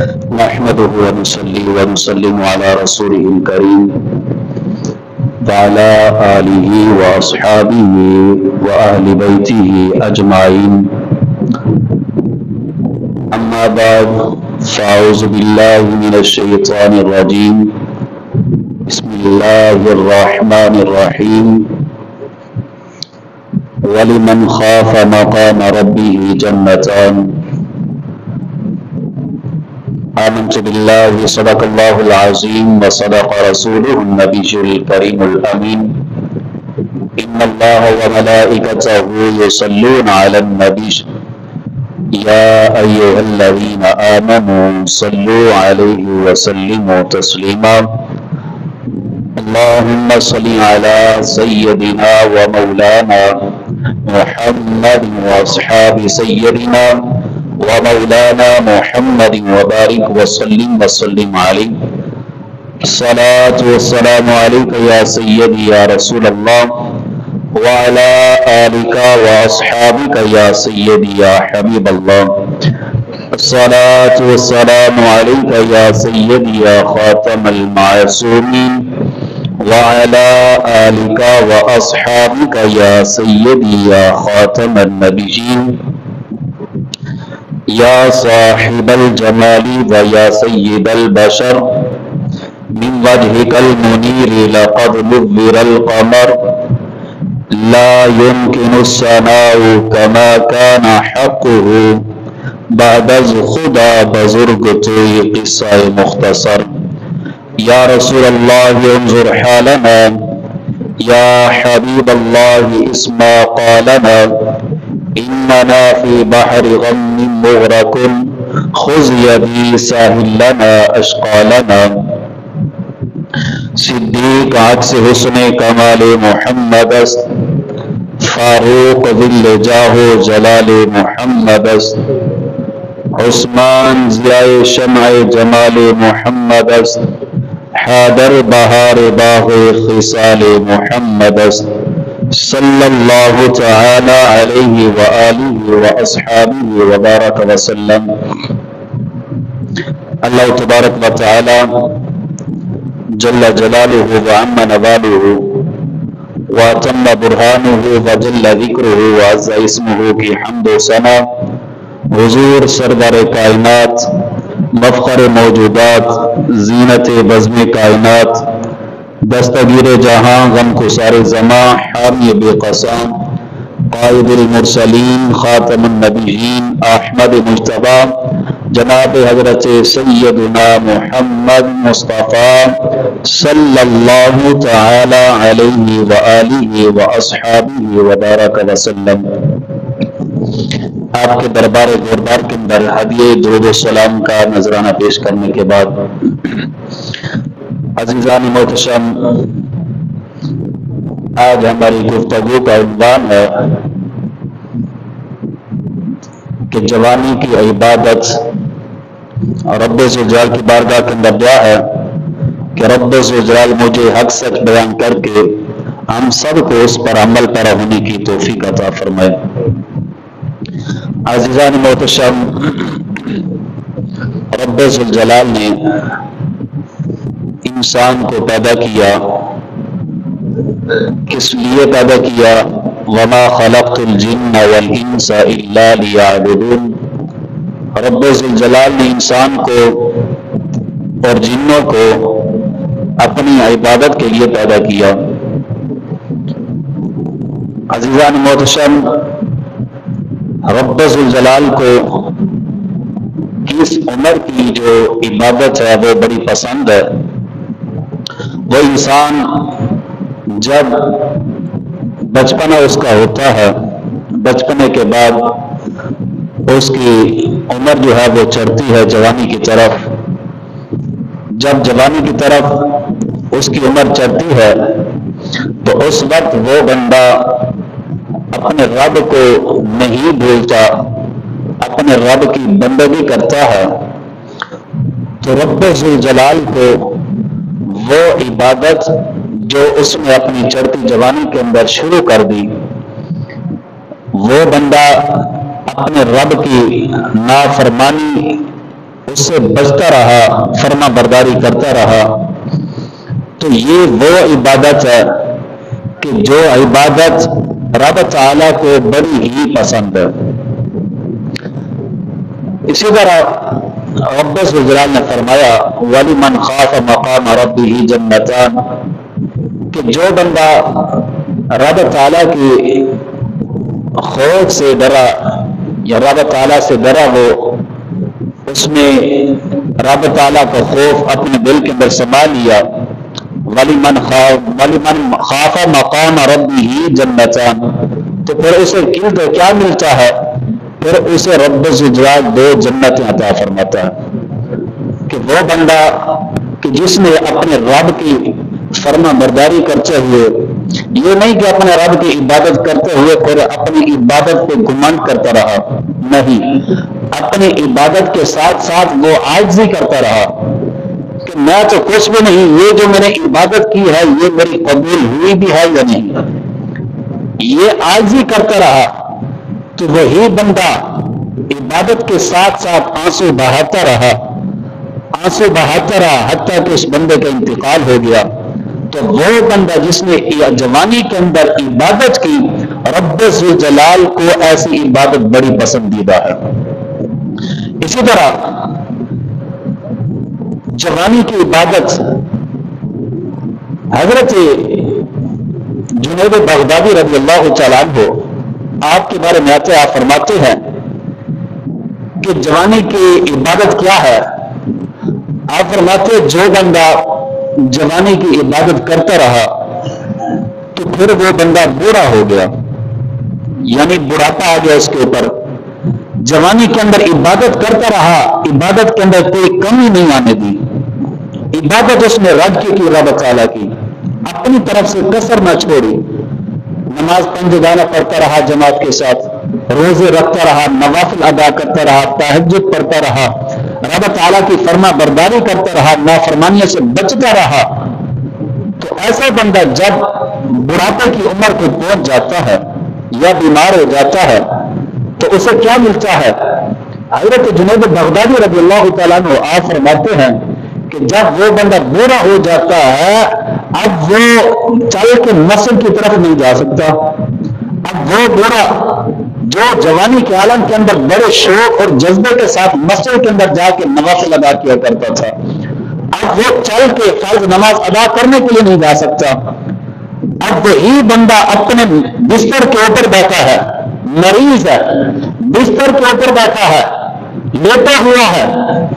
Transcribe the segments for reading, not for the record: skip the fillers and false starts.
نحمده ونصلي ونسلم على رسوله الكريم وعلى آله وأصحابه وأهل بيته أجمعين. أما بعد فأعوذ بالله من الشيطان الرجيم. بسم الله الرحمن الرحيم. ولمن خاف مقام ربه جنتان. آمنت بالله صدق الله العظيم وصدق رسوله النبي الكريم الأمين. إن الله وملائكته يصلون على النبي يا أيها الذين آمنوا صلوا عليه وسلموا تسليما. اللهم صل على سيدنا ومولانا محمد وأصحاب سيدنا ومولانا محمد وبارك وسلم عليه. الصلاة والسلام عليك يا سيدي يا رسول الله وعلى آلك وأصحابك يا سيدي يا حبيب الله. الصلاة والسلام عليك يا سيدي يا خاتم المعصومين وعلى آلك وأصحابك يا سيدي يا خاتم النبيين. يا صاحب الجمال ويا سيد البشر من وجهك المنير لقد نور القمر. لا يمكن الثناء كما كان حقه بعد از خدا بزرگ توی قصہ مختصر. یا رسول اللہ انظر حالنا یا حبیب اللہ اسمع قالنا اننا فی بحر غم مغرق خذ یدی ساحل لنا اشقالنا. صدیق عکس حسن کمال محمد است، فاروق ذل جاہ جلال محمد است، عثمان ضیاء شمع جمال محمد است، حیدر بہار باغ خصال محمد است. صلی اللہ تعالی علیہ وآلہ واصحابہ وبارک وسلم. اللہ تبارک و تعالی جل جلالہ وعم نوالہ واتم برہانہ وجل ذکرہ وعز اسمہ کی حمد و ثنا حضور سردار کائنات، مفخر موجودات، زینت بزم کائنات، دستگیر جہاں، غم کو سارے زماں، حامی بے قسام، قائد المرسلین، خاتم النبیین، احمد مجتبی، جناب حضرت سیدنا محمد مصطفیٰ صلی اللہ تعالی علیہ وآلہ واصحابہ وبارک وسلم. آپ کے دربار گوردار کے اندر ہدیہ درود و سلام کا نذرانہ پیش کرنے کے بعد عزیزان محتشم، آج ہماری گفتگو کا عنوان ہے کہ جوانی کی عبادت. رب ذوالجلال کی بارگاہ کے اندر دعا ہے کہ رب ذوالجلال مجھے حق سچ بیان کر کے ہم سب کو اس پر عمل پیرا ہونے کی توفیق عطا فرمائے. عزیزان محتشم، رب ذوالجلال نے انسان کو پیدا کیا، کس لیے پیدا کیا؟ وما خلقت الجن والانس الا لیعبدون. رب ذوالجلال نے انسان کو اور جنوں کو اپنی عبادت کے لیے پیدا کیا. عزیزان محتشم، رب ذوالجلال کو کس عمر کی جو عبادت ہے وہ بڑی پسند ہے. وہ انسان جب بچپنا اس کا ہوتا ہے، بچپنے کے بعد اس کی عمر جو ہے وہ چڑھتی ہے جوانی کی طرف. جب جوانی کی طرف اس کی عمر چڑھتی ہے تو اس وقت وہ بندہ اپنے رب کو نہیں بھولتا، اپنے رب کی بندگی کرتا ہے. تو رب ذوالجلال کو وہ عبادت جو اس نے اپنی چڑھتی جوانی کے اندر شروع کر دی، وہ بندہ اپنے رب کی نافرمانی اس سے بچتا رہا، فرما برداری کرتا رہا، تو یہ وہ عبادت ہے کہ جو عبادت رب تعالیٰ کو بڑی ہی پسند ہے۔ اسی طرح رب ذو الجلال نے فرمایا وَلِمَنْ خَافَ مَقَامَ رَبِّهِ جَنَّتَانِ، کہ جو بندہ رب تعالیٰ کی خوف سے ڈرا یا رب تعالیٰ سے ڈرا، وہ اس میں رب تعالیٰ کا خوف اپنے دل کے اندر سما لیا۔ وَلِمَنْ خَافَ مَقَامَ رَبِّهِ جَنَّتَانِ، تو پھر اسے کیا ملتا ہے؟ پھر اسے رب ذو الجلال 2 جنتیں عطا فرماتا ہے کہ وہ بندہ کہ جس نے اپنے رب کی فرما برداری کرتے ہوئے، یہ نہیں کہ اپنے رب کی عبادت کرتے ہوئے پھر اپنی عبادت پہ گمنڈ کرتا رہا، نہیں، اپنی عبادت کے ساتھ ساتھ وہ عاجزی کرتا رہا کہ میں تو کچھ بھی نہیں، یہ جو میں نے عبادت کی ہے یہ میری قبول ہوئی بھی ہے یا نہیں، یہ عاجزی کرتا رہا، تو وہی بندہ عبادت کے ساتھ ساتھ آنسو بہاتا رہا حتیٰ کہ اس بندے کا انتقال ہو گیا، تو وہ بندہ جس نے جوانی کے اندر عبادت کی، رب ذو الجلال کو ایسی عبادت بڑی پسندیدہ ہے۔ اسی طرح جوانی کی عبادت حضرت جنید بغدادی رضی اللہ تعالیٰ عنہ آپ کے بارے میں آتے آپ فرماتے ہیں کہ جوانی کی عبادت کیا ہے؟ آپ فرماتے ہیں جو بندہ جوانی کی عبادت کرتا رہا تو پھر وہ بندہ بوڑھا ہو گیا، یعنی بڑھاپا آ گیا اس کے اوپر، جوانی کے اندر عبادت کرتا رہا، عبادت کے اندر کوئی کمی نہیں آنے دی، عبادت اس نے رب کی رب تعالیٰ کی، اپنی طرف سے کسر نہ چھوڑی، نماز پنجگانہ پڑھتا رہا جماعت کے ساتھ، روزے رکھتا رہا، نوافل ادا کرتا رہا، تہجد پڑھتا رہا، رب تعالیٰ کی فرما برداری کرتا رہا، نافرمانیوں سے بچتا رہا، تو ایسا بندہ جب بڑھاپے کی عمر کو پہنچ جاتا ہے یا بیمار ہو جاتا ہے تو اسے کیا ملتا ہے؟ حضرت جنید بغدادی رضی اللہ تعالیٰ عنہ آپ فرماتے ہیں کہ جب وہ بندہ بوڑھا ہو جاتا ہے، اب وہ چل کے مسجد کی طرف نہیں جا سکتا، اب وہ بوڑھا جو جوانی کے عالم کے اندر بڑے شوق اور جذبے کے ساتھ مسجد کے اندر جا کے نوافل ادا کیا کرتا تھا، اب وہ چل کے فرض نماز ادا کرنے کے لیے نہیں جا سکتا، اب وہی بندہ اپنے بستر کے اوپر بیٹھا ہے، مریض ہے، بستر کے اوپر بیٹھا ہے، لیٹا ہوا ہے،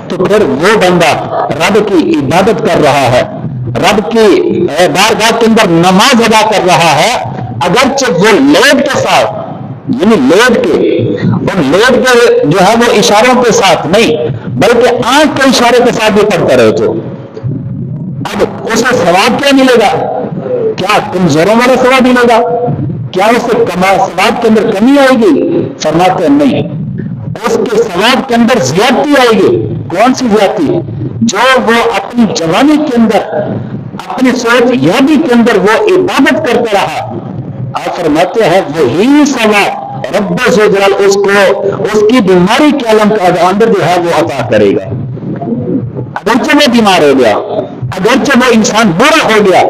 تو پھر وہ بندہ رب کی عبادت کر رہا ہے، رب کی بارگاہ کے اندر نماز ادا کر رہا ہے، اگرچہ وہ لیٹ کے ساتھ، یعنی لیٹ کے، اور لیٹ کے جو ہے وہ اشاروں کے ساتھ نہیں بلکہ آنکھ کے اشارے کے ساتھ بھی پڑھتا رہے، تو اب اسے ثواب کیا ملے گا؟ کیا کمزوروں والا ثواب ملے گا؟ کیا اس سے ثواب کے اندر کمی آئے گی؟ فرماتے ہیں نہیں، اس کے ثواب کے اندر زیادتی آئے گی۔ کون سی زیادتی؟ جو وہ اپنی جوانی کے اندر، اپنی صورت یابی کے اندر وہ عبادت کرتا رہا، آپ فرماتے ہیں وہی ثواب رب ذو الجلال اس کو اس کی بیماری کے عالم کا اندر جو ہے وہ عطا کرے گا۔ اگرچہ وہ بیمار ہو گیا، اگرچہ وہ انسان بوڑھا ہو گیا،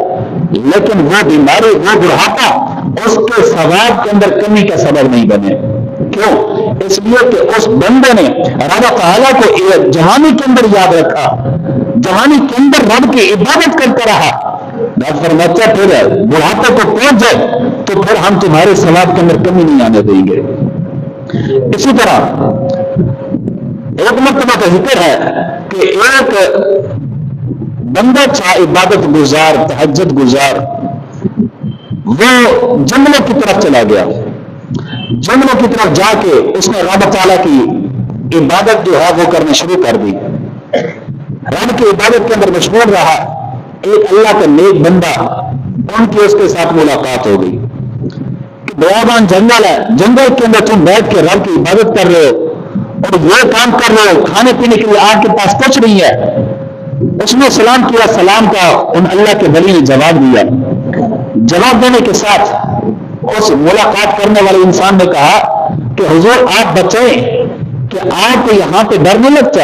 لیکن وہ بیماری، وہ بڑھاپا اس کے ثواب کے اندر کمی کا سبب نہیں بنے۔ کیوں؟ اس لیے کہ اس بندے نے رب تعالیٰ کو جوانی کے اندر یاد رکھا، جوانی کے اندر رب کی عبادت کرتا رہا۔ رب فرماتا پھر بڑھاپے کو پہنچ جائے تو پھر ہم تمہارے ثواب کے اندر کمی نہیں آنے دیں گے۔ اسی طرح ایک مرتبہ کا ذکر ہے کہ ایک بندہ تھا عبادت گزار، تہجد گزار، وہ جنگلوں کی طرف چلا گیا، جنگلوں کی طرف جا کے اس نے رب تعالیٰ کی عبادت جو ہے وہ کرنا شروع کر دی، رب کی عبادت کے اندر مشغول رہا۔ ایک اللہ کا نیک بندہ، ان کی اس کے ساتھ ملاقات ہو گئی کہ بیابان جنگل ہے، جنگل کے اندر تم بیٹھ کے رب کی عبادت کر رہے ہو اور یہ کام کر رہے ہو، کھانے پینے کے لیے آپ کے پاس کچھ نہیں ہے۔ اس نے سلام کیا، سلام کا ان اللہ کے ولی نے جواب دیا، جواب دینے کے ساتھ اس ملاقات کرنے والے انسان نے کہا کہ حضور آپ بچائیں کہ آپ کو یہاں پہ ڈر نہیں لگتا؟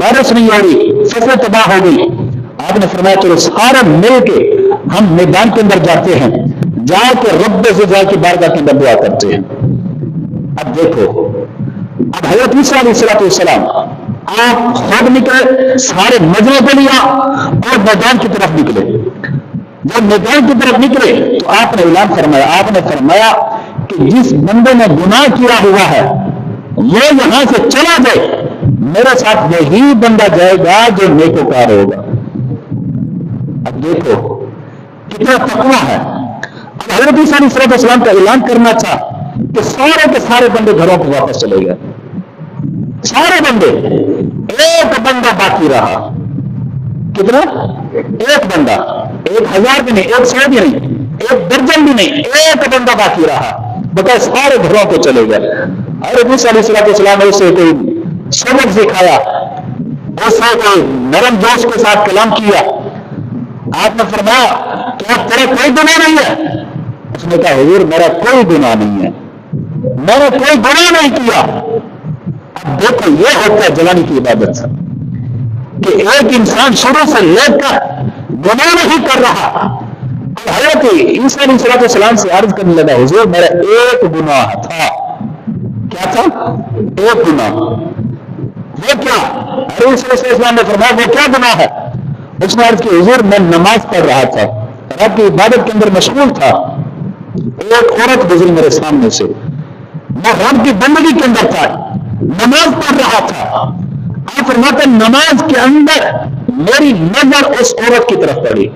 بارش نہیں ہو رہی، فصلیں تباہ ہو گئی. آپ نے فرمایا چلو سارا مل کے ہم میدان کے اندر جاتے ہیں، جا کے رب زلزال کی بارگاہ کے اندر دعا کرتے ہیں. اب دیکھو، اب حضرت عیسیٰ علیہ السلام آپ خود نکلے، سارے مجمع کو لیا اور میدان کی طرف نکلے. جب میدان کی طرف نکلے تو آپ نے اعلان فرمایا، آپ نے فرمایا کہ جس بندے نے گناہ کیا ہوا ہے وہ یہاں سے چلا جائے، میرے ساتھ وہی بندہ جائے گا جو نیکوکار ہوگا. اب دیکھو کتنا تقویٰ ہے. اب حضرت عیسیٰ علیہ السلام کا اعلان کرنا تھا کہ سارے کے سارے بندے گھروں کو واپس چلے گئے، سارے بندے. ایک بندہ باقی رہا. کتنا؟ ایک بندہ. 1000 بھی نہیں، 100 بھی نہیں، 1 درجن بھی نہیں، ایک بندہ باقی رہا. بتا سارے گھروں کو چلے گئے. حضرت عیسیٰ علیہ السلام نے اسے کوئی سبق سکھایا، اسے کوئی نرم جوش کے ساتھ کلام کیا. آپ نے فرمایا کیا تیرا کوئی گناہ نہیں ہے؟ اس نے کہا حضور میرا کوئی گناہ نہیں ہے، میں نے کوئی گناہ نہیں کیا. اب دیکھو یہ ہوتا ہے جوانی کی عبادت کہ ایک انسان شروع سے لے کر گناہ نہیں کر رہا. حضرت عیسیٰ علیہ السلام سے عرض کرنے لگا حضور میرا ایک گناہ تھا. کیا تھا؟ ایک گناہ. وہ کیا؟ حضرت عیسیٰ علیہ السلام نے فرمایا وہ کیا گناہ ہے؟ اس نے عرض کی حضور میں نماز پڑھ رہا تھا، رب کی عبادت کے اندر مشغول تھا، ایک عورت گزری میرے سامنے سے، میں رب کی بندگی کے اندر تھا، نماز پڑھ رہا تھا. آپ فرماتے نماز کے اندر میری نظر اس عورت کی طرف پڑی.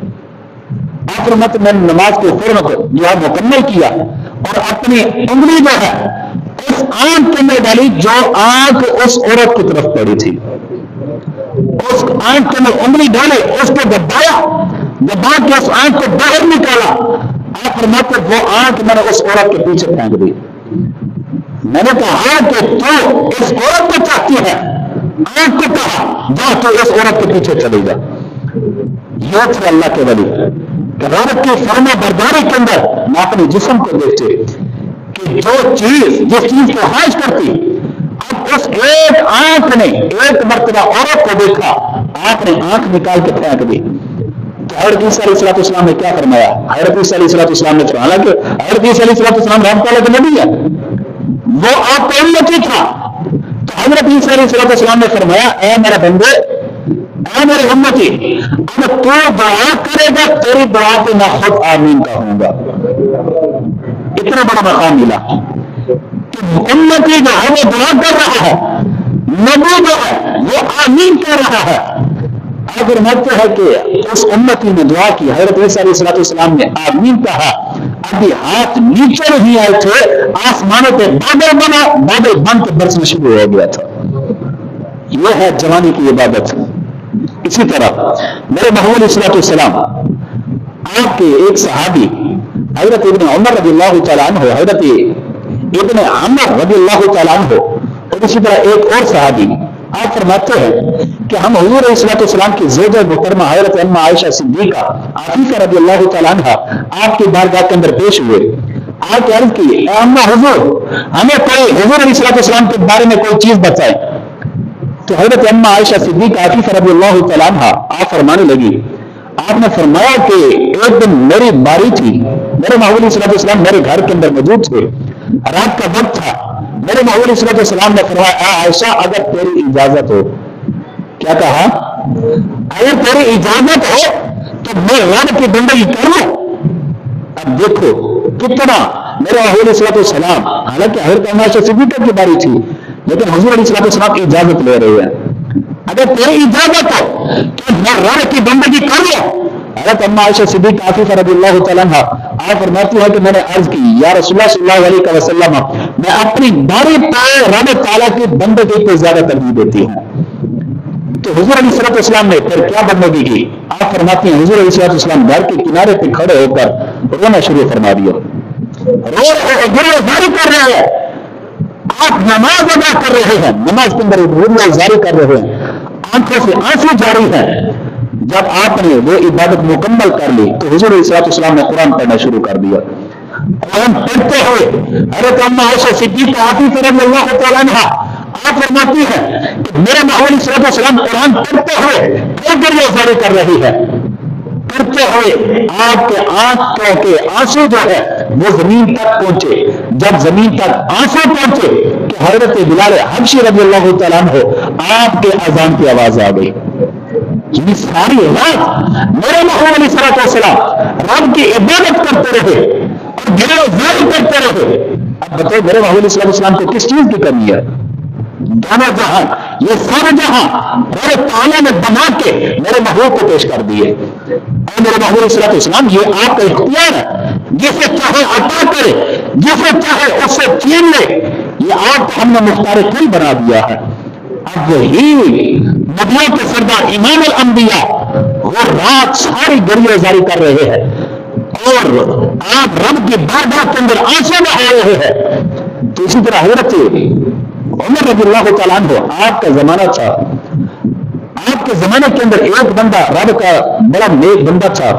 آپ فرماتے میں نے نماز کو فوراً جو ہے مکمل کیا اور اپنی انگلی جو ہے اس آنکھ کے اندر ڈالی جو آنکھ اس عورت کی طرف پڑی تھی. اس آنکھ کے اندر انگلی ڈالے، اس کو دبایا، دبا کے اس آنکھ کو باہر نکالا. آپ فرماتے وہ آنکھ میں نے اس عورت کے پیچھے پھینک دی. میں نے کہا کہ تو اس عورت کو چاہتی ہے، آنکھ کو کہا جا تو اس عورت کے پیچھے چلے جا. یہ تھے اللہ کے ولی کہ رب کی فرما برداری کے اندر نہ اپنے جسم کو دیکھتے کہ جو چیز جس چیز کو خواہش کرتی. اب اس ایک آنکھ نے ایک مرتبہ عورت کو دیکھا، آپ نے آنکھ نکال کے پھینک دی. تو حضرت عیسیٰ علیہ السلام نے کیا فرمایا؟ حضرت عیسیٰ علیہ السلام نے فرمایا کہ حضرت عیسیٰ علیہ السلام رحمۃ اللہ کے نبی ہے، وہ آپ کا امتی تھا. تو حضرت عیسیٰ علیہ السلام نے فرمایا اے میرے بندے، اے میرے امتی، اب تو دعا کرے گا تیری دعا پہ میں خود آمین کہوں گا. اتنا بڑا مقام ملا کہ امتی جو ہے وہ دعا کر رہا ہے، نبی جو ہے وہ آمین کہہ رہا ہے. اگر مانتے ہیں کہ اس امتی نے دعا کی، حضرت عیسیٰ علیہ السلام نے آمین کہا، ابھی ہاتھ نیچے نہیں آئے تھے، آسمانوں پہ بادل بنا، بادل بن کے برسنا شروع ہو گیا تھا. یہ ہے جوانی کی عبادت. اسی طرح میرے محمود علیہ السلام آپ کے ایک صحابی حضرت ابن عمر رضی اللہ تعالیٰ عنہ، حضرت ابن عمر رضی اللہ تعالیٰ عنہ، اور اسی طرح ایک اور صحابی آپ فرماتے ہیں کہ ہم حضور علیہ السلام کی زوجہ محترمہ حضرت ام عائشہ صدیقہ عفیفہ رضی اللہ تعالیٰ عنہ آپ کی بارگاہ کے اندر پیش ہوئے. آپ عرض کی اے اما حضور ہمیں کوئی حضور علیہ السلام کے بارے میں کوئی چیز بتائیں. تو حضرت ام عائشہ صدیقہ عفیفہ رضی اللہ تعالیٰ عنہ آپ فرمانے لگی، آپ نے فرمایا کہ ایک دن میری باری تھی، میرے محمود علیہ السلام میرے گھر کے اندر موجود تھے، رات کا وقت تھا. میرے محمود علیہ السلام نے فرمایا اے عائشہ اگر تیری اجازت ہو، کیا کہا؟ اگر تیری اجازت ہو تو میں رب کی بندگی کر لوں. اب دیکھو کتنا میرے محمود علیہ السلام، حالانکہ حضرت عائشہ صدیقہ کی باری تھی لیکن حضور علیہ السلام کی اجازت لے رہے ہیں. اگر تیری اجازت ہو تو میں رب کی بندگی کر لوں. حضرت ام عائشہ صدیقہ عفیفہ رضی اللہ تعالیٰ عنہ آپ فرماتی ہے کہ میں نے عرض کی یا رسول اللہ صلی اللہ علیہ وسلم میں اپنی باری پہ رب تعالیٰ کی بندگی کو زیادہ ترجیح دیتی ہوں. تو حضور علیہ السلام نے پھر کیا بندگی کی؟ آپ فرماتی ہیں حضور علیہ السلام گھر کے کنارے پہ کھڑے ہو کر رونا شروع فرما دیا، رو رہے ہیں، جاری کر رہے ہیں. آپ نماز ادا کر رہے ہیں، نماز کے اندر رونا جاری کر رہے ہیں، آنکھوں سے آنسو جاری ہیں. جب آپ نے وہ عبادت مکمل کر لی تو حضور علیہ السلام نے قرآن پڑھنا شروع کر دیا. قرآن پڑھتے ہوئے حضرت ام عائشہ صدیقہ عفیفہ رضی اللہ تعالیٰ عنہ آپ فرماتی ہیں کہ میرا نبی علیہ السلام قرآن پڑھتے ہوئے کیوں گریہ زاری کر رہی ہے؟ کرتے ہوئے آپ کے آنکھوں کے آنسو جو ہے وہ زمین تک پہنچے. جب زمین تک آنسو پہنچے کہ حضرت بلال حبشی رضی اللہ تعالیٰ عنہ آپ کے اذان کی آواز آ گئی. یہ ساری رات میرے محمد علیہ السلام رب کی عبادت کرتے رہے اور گریہ زاری کرتے رہے. اب بتائیں میرے محمد علیہ السلام کو کس چیز کی کمی ہے؟ دونوں جہاں یہ سارے جہاں رب تعالیٰ نے بنا کے میرے محبوب کو پیش کر دیے. اور میرے محبوب علیہ السلام یہ آپ کا اختیار ہے، جسے چاہے عطا کرے جسے چاہے اس سے چھین لے. یہ آپ ہم نے مختار کل بنا دیا ہے. اب وہی نبیوں کے سردار امام الانبیاء وہ رات ساری گریہ زاری کر رہے ہیں اور آپ رب کی بارگاہ کے اندر آنسو بہا رہے ہیں. تو اسی طرح حضرت عمر رضی اللہ تعالیٰ عنہ آپ کا زمانہ تھا. آپ کے زمانے کے اندر ایک بندہ رب کا بڑا نیک بندہ تھا،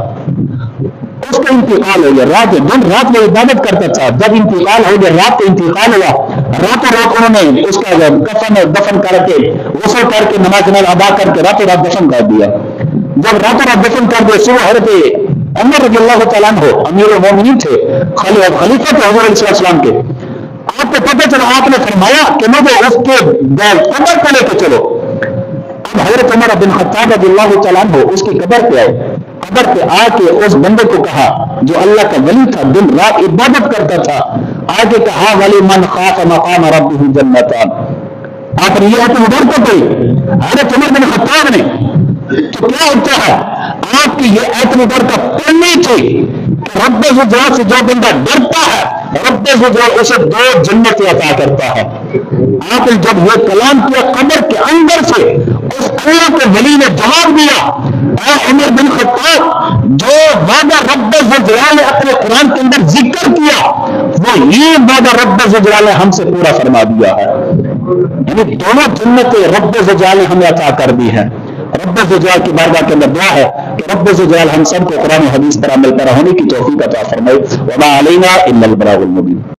اس کا انتقال ہو گیا. دن رات وہ عبادت کرتا تھا. جب انتقال ہو گیا، رات کو انتقال ہوا، راتوں رات انہوں نے اس کا کفن دفن کر کے غسل کر کے نماز ادا کر کے راتوں رات دفن کر دیا. جب راتوں رات دفن کر دیا صبح حضرت عمر رضی اللہ تعالیٰ عنہ امیر المومنین تھے، خلیفہ تھے حضور علیہ السلام کے. آپ کو پتہ چلا آپ نے فرمایا کہ مجھے اس کے قبر کو لے کے چلو. اب حضرت عمر بن خطاب رضی اللہ تعالیٰ عنہ اس کی قبر پہ آئے. قبر پہ آ کے اس بندے کو کہا جو اللہ کا ولی تھا، دن رات عبادت کرتا تھا، آگے کہا ولی من خاف مقام ربہ جنتان. آپ نے یہ ایت مبارکہ پڑھی حضرت عمر بن خطاب نے. تو کیا ہوتا ہے آپ کی یہ ایت مبارکہ پڑھنی تھی کہ رب ذوالجلال سے جو بندہ ڈرتا ہے رب ذوالجلال اسے 2 جنتیں عطا کرتا ہے. آپ نے جب یہ کلام کیا قبر کے اندر سے اس اللہ کے ولی نے جواب دیا، اے عمر بن خطاب، جو وعدہ رب ذوالجلال نے اپنے قرآن کے اندر ذکر کیا وہ یہ وعدہ رب ذوالجلال نے ہم سے پورا فرما دیا ہے. یعنی دونوں جنتیں رب ذوالجلال نے ہمیں عطا کر دی ہیں. رب ذوالجلال کی بارگاہ کے اندر دعا ہے کہ رب ذوالجلال ہم سب کو قرآن و حدیث پر عمل پیرا ہونے کی توفیق عطا فرمائے. وما علینا الا البلاغ المبین.